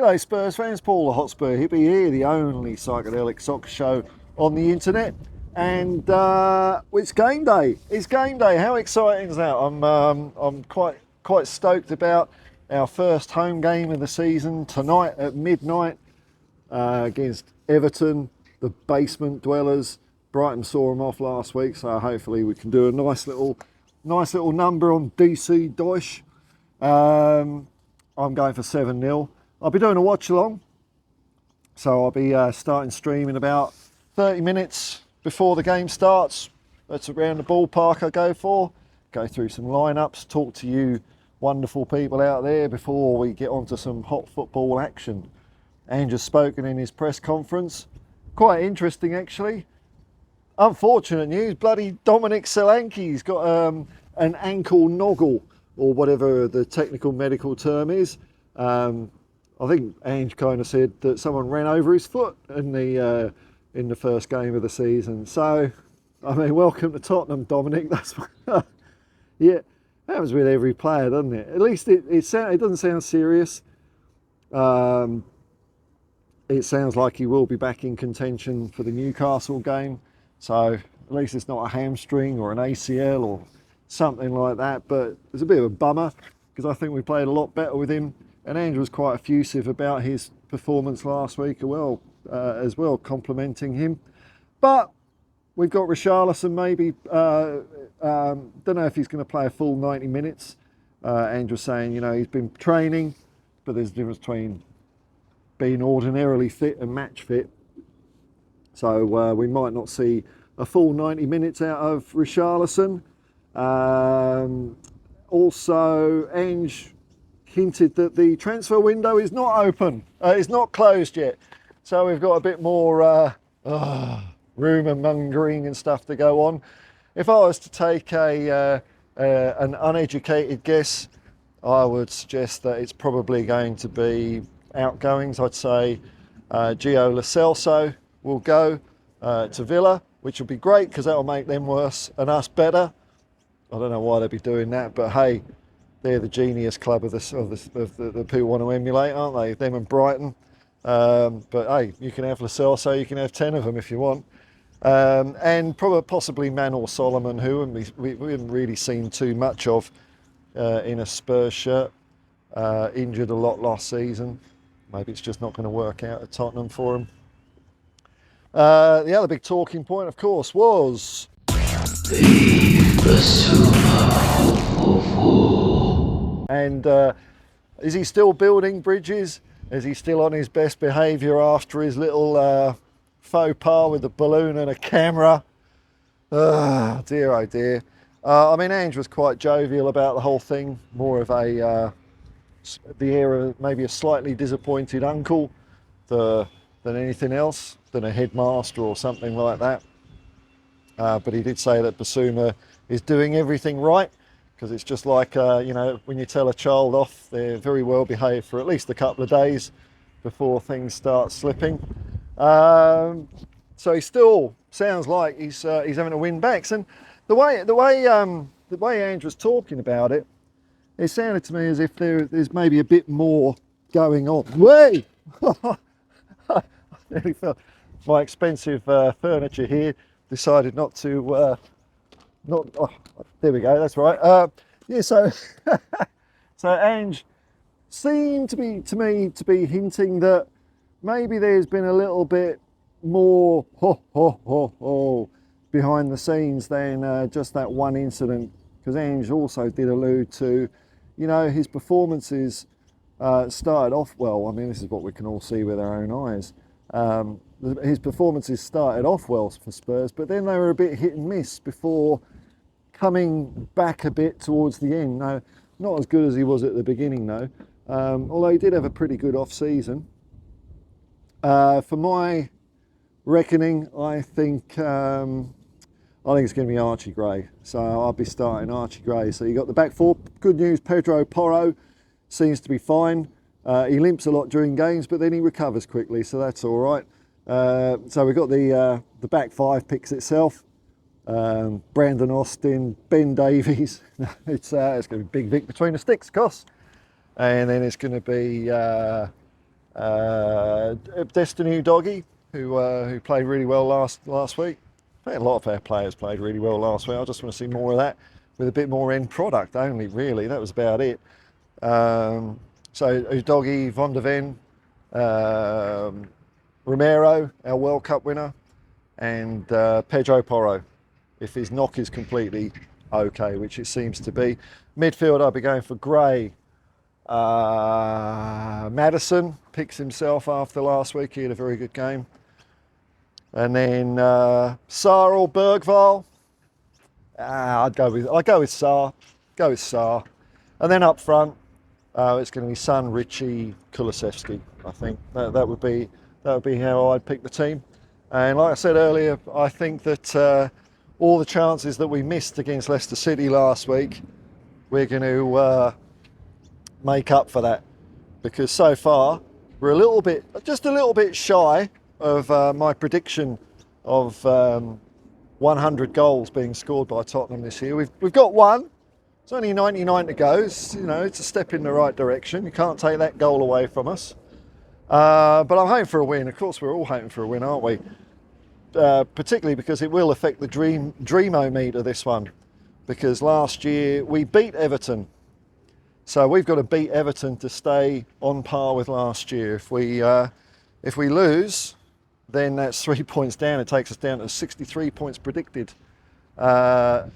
G'day Spurs fans, Paul the Hotspur hippie here, the only psychedelic soccer show on the internet, and it's game day. It's game day. How exciting is that? I'm quite stoked about our first home game of the season tonight at midnight against Everton, the basement dwellers. Brighton saw them off last week, so hopefully we can do a nice little number on DC Deutsch. I'm going for 7-0. I'll be doing a watch along, so I'll be starting stream in about 30 minutes before the game starts. That's around the ballpark I go for. Go through some lineups, talk to you wonderful people out there before we get on to some hot football action. Ange has spoken in his press conference. Quite interesting actually. Unfortunate news, bloody Dominic Solanke's got an ankle noggle, or whatever the technical medical term is. I think Ange kind of said that someone ran over his foot in the first game of the season. So, I mean, welcome to Tottenham, Dominic. That's yeah, that was with every player, doesn't it? At least it doesn't sound serious. It sounds like he will be back in contention for the Newcastle game. So at least it's not a hamstring or an ACL or something like that. But it's a bit of a bummer because I think we played a lot better with him. And Andrew was quite effusive about his performance last week as well, complimenting him. But we've got Richarlison maybe. Don't know if he's going to play a full 90 minutes. Andrew was saying, he's been training, but there's a difference between being ordinarily fit and match fit. So we might not see a full 90 minutes out of Richarlison. Also, Ange hinted that the transfer window is not open. It's not closed yet. So we've got a bit more rumour mongering and stuff to go on. If I was to take an uneducated guess, I would suggest that it's probably going to be outgoings. I'd say Gio Lo Celso will go to Villa, which will be great because that'll make them worse and us better. I don't know why they'd be doing that, but hey, they're the genius club of the people who want to emulate, aren't they? Them and Brighton. But hey, you can have Lo Celso, you can have 10 of them if you want. And probably possibly Manor Solomon, who we haven't really seen too much of in a Spurs shirt. Injured a lot last season. Maybe it's just not going to work out at Tottenham for him. The other big talking point, of course, was and is he still building bridges? Is he still on his best behaviour after his little faux pas with the balloon and a camera? Dear, oh dear. I mean, Ange was quite jovial about the whole thing, more of the air of maybe a slightly disappointed uncle than anything else, than a headmaster or something like that. But he did say that Bissouma is doing everything right, because it's just like, when you tell a child off, they're very well behaved for at least a couple of days before things start slipping. So he still sounds like he's having to win backs. And the way Ange was talking about it, it sounded to me as if there's maybe a bit more going on. Way! I nearly felt my expensive furniture here decided not to. There we go. That's right. So so Ange seemed to be hinting that maybe there's been a little bit more behind the scenes than just that one incident. Because Ange also did allude to, his performances started off well. I mean, this is what we can all see with our own eyes. His performances started off well for Spurs, but then they were a bit hit and miss before coming back a bit towards the end. No, not as good as he was at the beginning, though. Although he did have a pretty good off-season. For my reckoning, I think it's going to be Archie Gray. So I'll be starting Archie Gray. So you got the back four. Good news, Pedro Porro seems to be fine. He limps a lot during games, but then he recovers quickly, so that's all right. So we've got the back five picks itself. Brandon Austin, Ben Davies. It's going to be Big Vic between the sticks, Cos. And then it's going to be Destiny Doggy, who played really well last week. I think a lot of our players played really well last week. I just want to see more of that with a bit more end product only, really. That was about it. So Udogi, Van der Ven, Romero, our World Cup winner, and Pedro Porro, if his knock is completely okay, which it seems to be. Midfield, I'll be going for Gray. Madison picks himself after last week. He had a very good game. And then Sarr or Bergvall. I'd go with Sarr. Go with Sarr. And then up front, it's going to be Son, Richie, Kulusevski. I think that would be how I'd pick the team. And like I said earlier, I think that all the chances that we missed against Leicester City last week, we're going to make up for that, because so far we're just a little bit shy of my prediction of 100 goals being scored by Tottenham this year. We've got one. It's only 99 to go. It's a step in the right direction. You can't take that goal away from us. But I'm hoping for a win. Of course, we're all hoping for a win, aren't we? Particularly because it will affect the dream-o-meter, this one. Because last year we beat Everton. So we've got to beat Everton to stay on par with last year. If we lose, then that's 3 points down. It takes us down to 63 points predicted. No,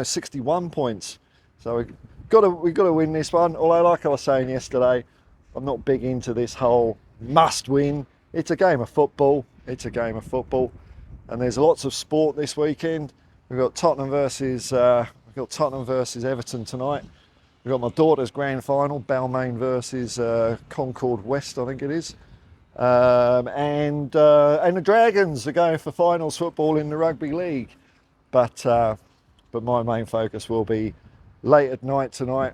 61 points. So we've got to win this one. Although, like I was saying yesterday, I'm not big into this whole must win. It's a game of football. It's a game of football, and there's lots of sport this weekend. We've got Tottenham versus Everton tonight. We've got my daughter's grand final, Balmain versus Concord West, I think it is. And the Dragons are going for finals football in the rugby league. But my main focus will be late at night tonight.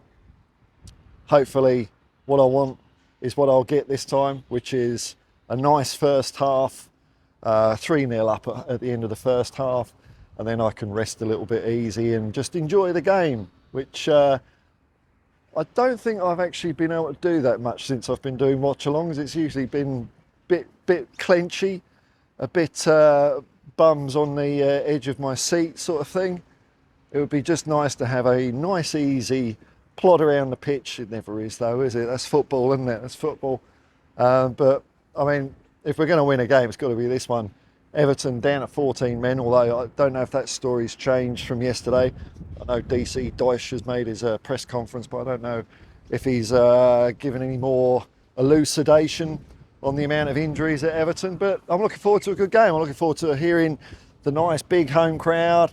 Hopefully what I want is what I'll get this time, which is a nice first half, 3-0 up at the end of the first half, and then I can rest a little bit easy and just enjoy the game, which I don't think I've actually been able to do that much since I've been doing watch-alongs. It's usually been bit clenchy, a bit bums on the edge of my seat sort of thing. It would be just nice to have a nice, easy plod around the pitch. It never is, though, is it? That's football, isn't it? That's football. But, I mean, if we're going to win a game, it's got to be this one. Everton down at 14 men, although I don't know if that story's changed from yesterday. I know DC Deutsch has made his press conference, but I don't know if he's given any more elucidation on the amount of injuries at Everton. But I'm looking forward to a good game. I'm looking forward to hearing the nice big home crowd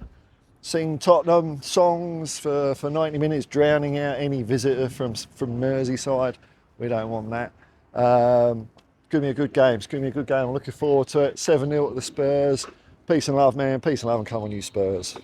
sing Tottenham songs for 90 minutes, drowning out any visitor from Merseyside. We don't want that. It's going to be a good game. It's going to be a good game. I'm looking forward to it. 7-0 at the Spurs. Peace and love, man. Peace and love, and come on, you Spurs.